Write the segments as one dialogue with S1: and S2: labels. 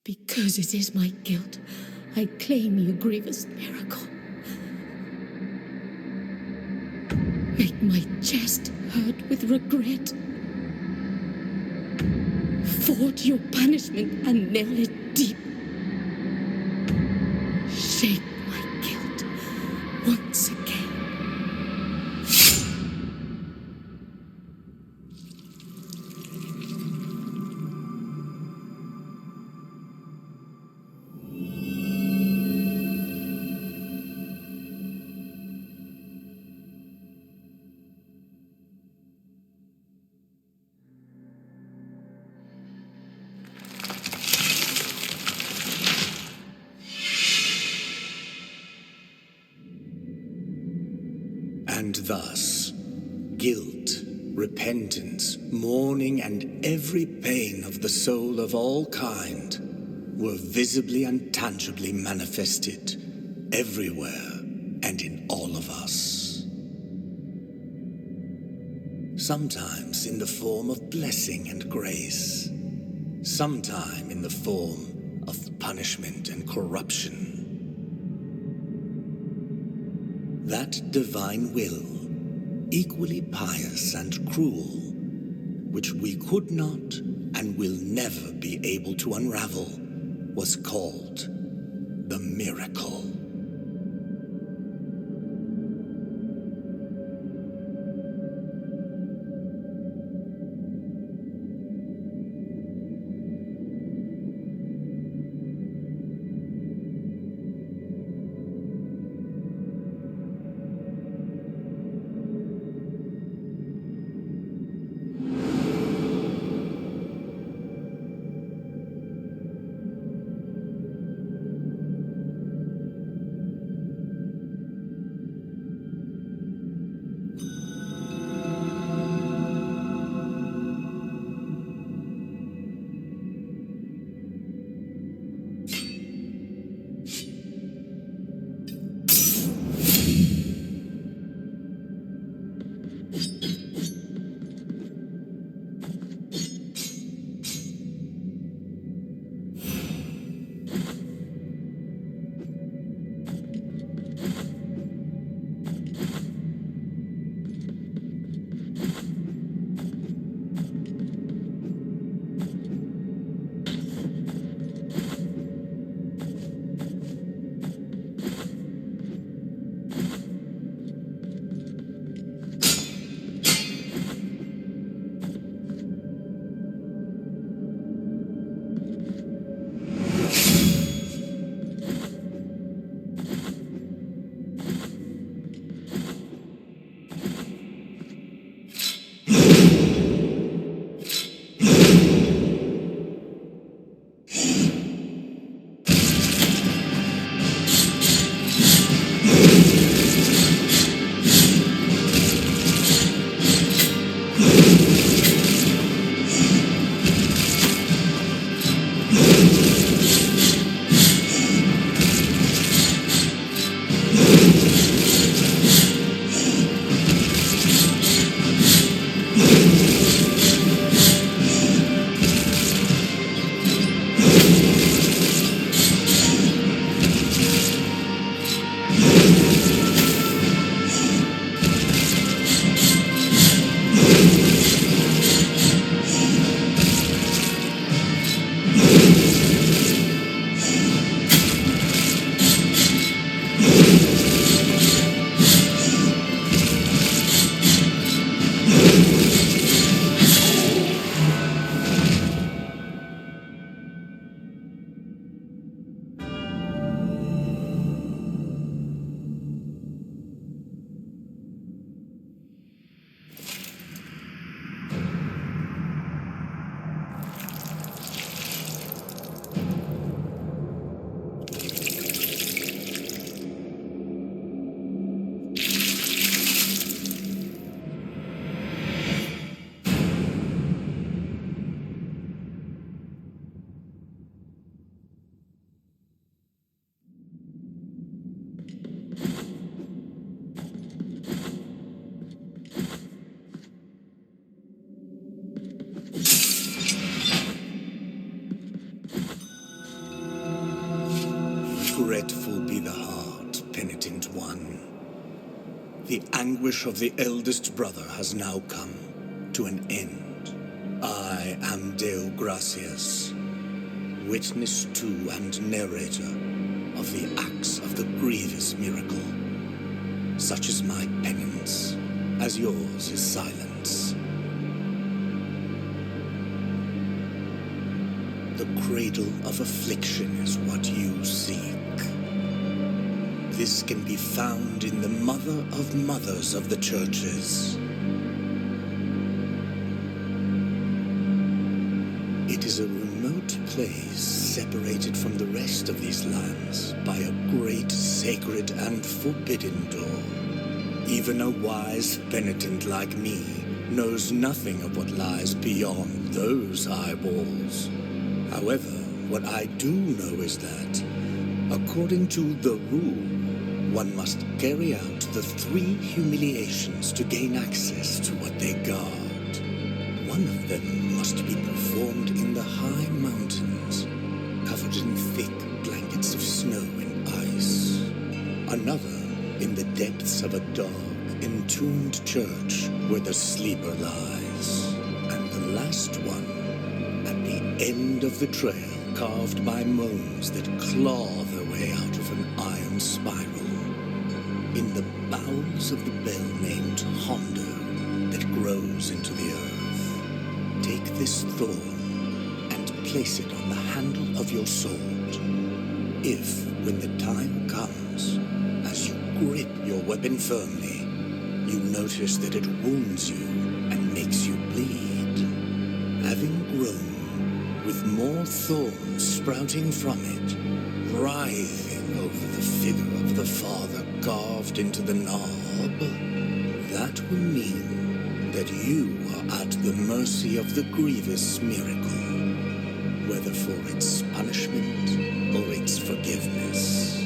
S1: Because it is my guilt, I claim your grievous miracle. Make my chest hurt with regret. Forge your punishment and nail it deep. Shape my guilt once again.
S2: And thus, guilt, repentance, mourning, and every pain of the soul of all kind were visibly and tangibly manifested everywhere and in all of us. Sometimes in the form of blessing and grace, sometime in the form of punishment and corruption. That divine will, equally pious and cruel, which we could not and will never be able to unravel, was called the miracle. Regretful be the heart, penitent one. The anguish of the eldest brother has now come to an end. I am Deo Gracias, witness to and narrator of the acts of the grievous miracle. Such is my penance, as yours is silence. The cradle of affliction is what you seek. This can be found in the mother of mothers of the churches. It is a remote place separated from the rest of these lands by a great sacred and forbidden door. Even a wise penitent like me knows nothing of what lies beyond those high walls. However, what I do know is that, according to the rule, one must carry out the 3 humiliations to gain access to what they guard. One of them must be performed in the high mountains, covered in thick blankets of snow and ice. Another in the depths of a dark, entombed church where the sleeper lies. And the last one at the end of the trail, carved by moans that claw their way out of an iron spiral. In the bowels of the bell named Hondo that grows into the earth. Take this thorn and place it on the handle of your sword. If, when the time comes, as you grip your weapon firmly, you notice that it wounds you and makes you bleed, having grown with more thorns sprouting from it, writhing over the figure of the Father carved into the knob, that will mean that you are at the mercy of the grievous miracle, whether for its punishment or its forgiveness.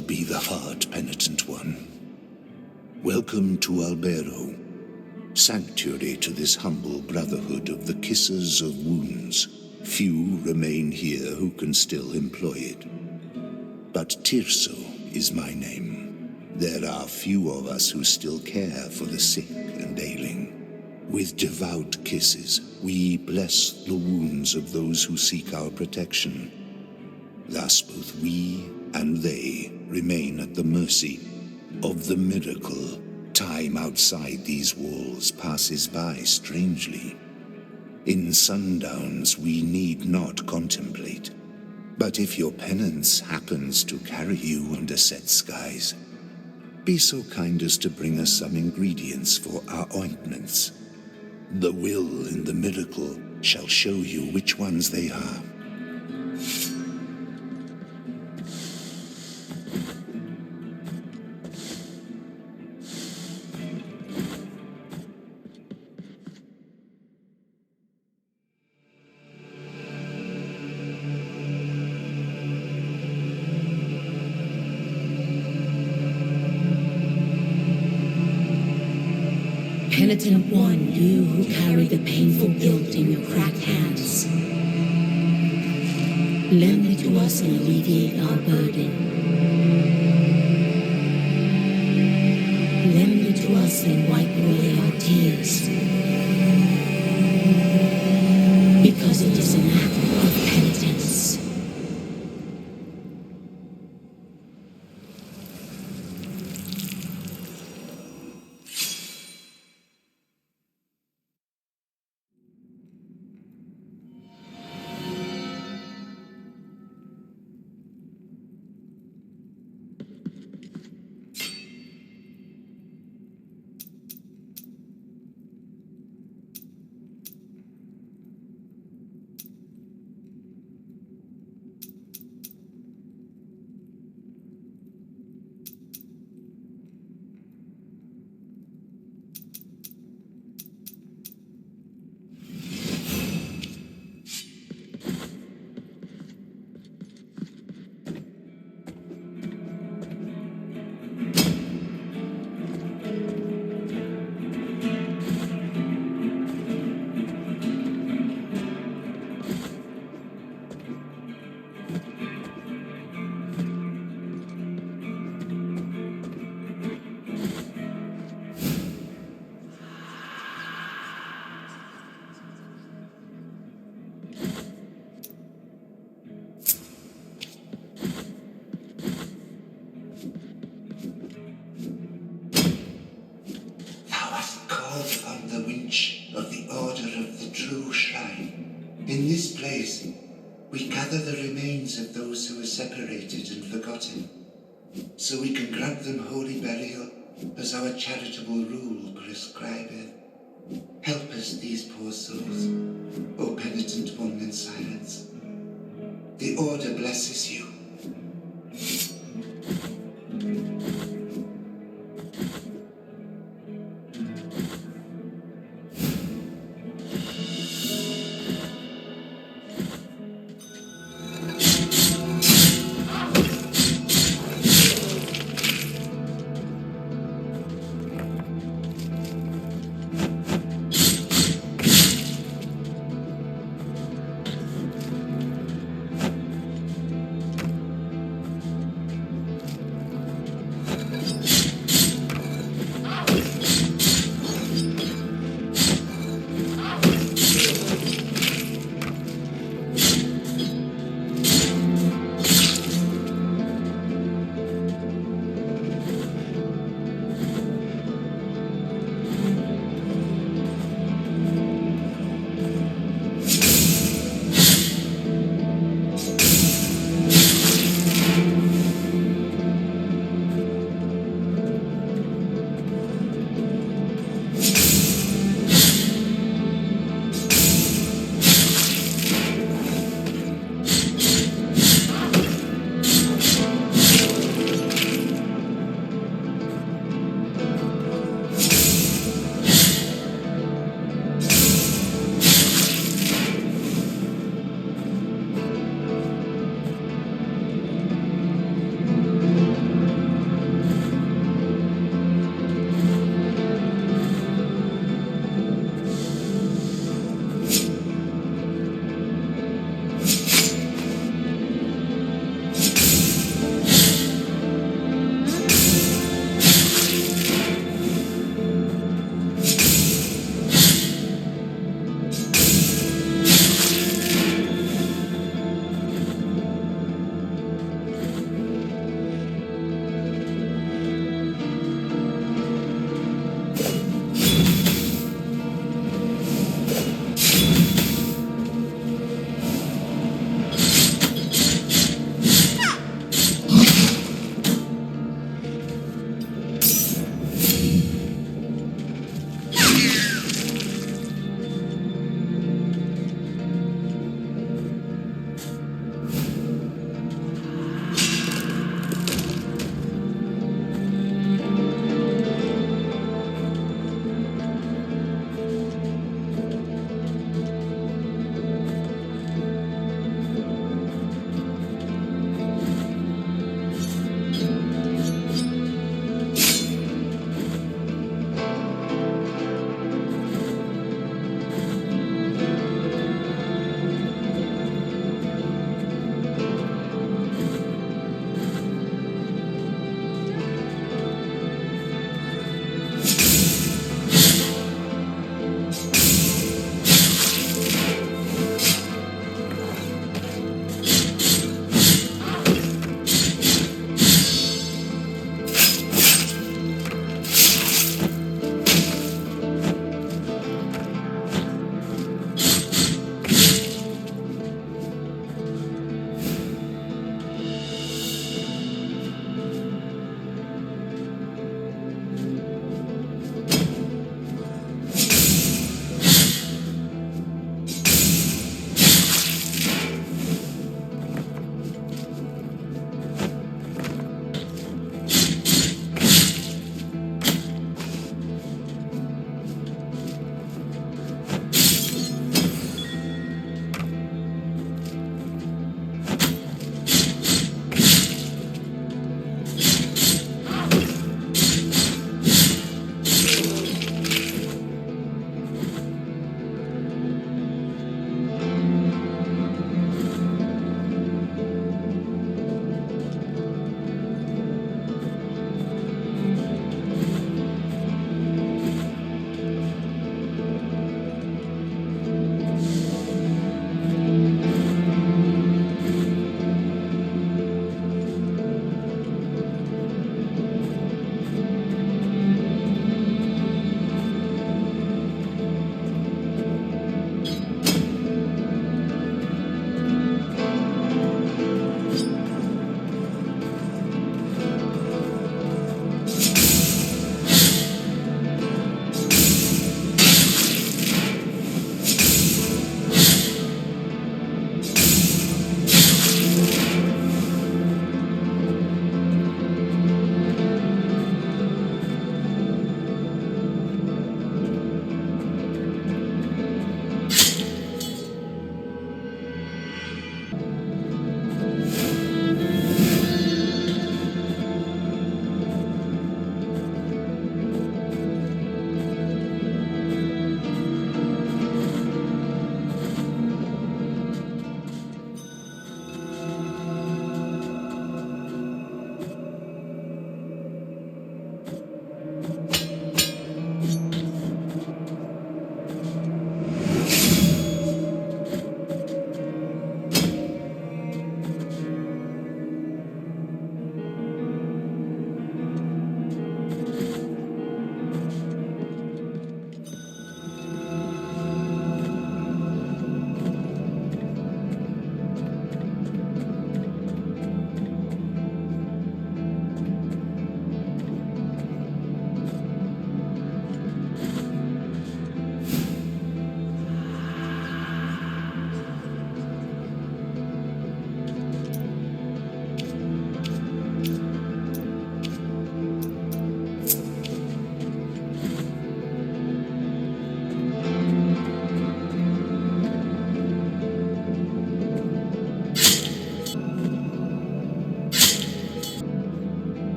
S3: shall be the heart, penitent one. Welcome to Albero, sanctuary to this humble brotherhood of the kissers of wounds. Few remain here who can still employ it. But Tirso is my name. There are few of us who still care for the sick and ailing. With devout kisses, we bless the wounds of those who seek our protection. Thus both we and they remain at the mercy of the miracle. Time outside these walls passes by strangely. In sundowns we need not contemplate. But if your penance happens to carry you under set skies, be so kind as to bring us some ingredients for our ointments. The will in the miracle shall show you which ones they are.
S1: Penitent one, you who carry the painful guilt in your cracked hands, lend it to us and alleviate our burden. Lend it to us and wipe away our tears, because it is an act of penitence.
S3: In this place, we gather the remains of those who were separated and forgotten, so we can grant them holy burial as our charitable rule prescribeth. Help us, these poor souls, O penitent one in silence. The Order blesses you.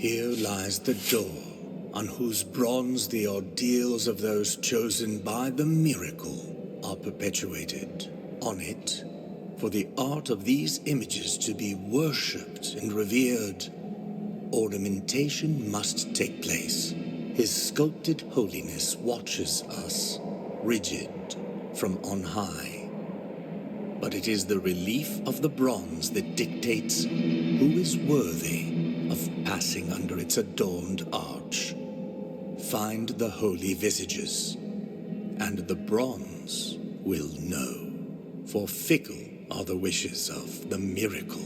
S2: Here lies the door, on whose bronze the ordeals of those chosen by the miracle are perpetuated. On it, for the art of these images to be worshipped and revered, ornamentation must take place. His sculpted holiness watches us, rigid, from on high. But it is the relief of the bronze that dictates who is worthy of passing under its adorned arch. Find the holy visages, and the bronze will know, for fickle are the wishes of the miracle.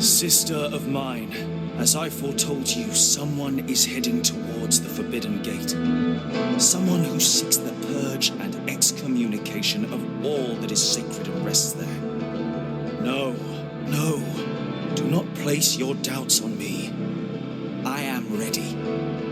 S4: Sister of mine, as I foretold you, someone is heading towards the Forbidden Gate. Someone who seeks the purge and excommunication of all that is sacred and rests there. No, no, do not place your doubts on me. I am ready.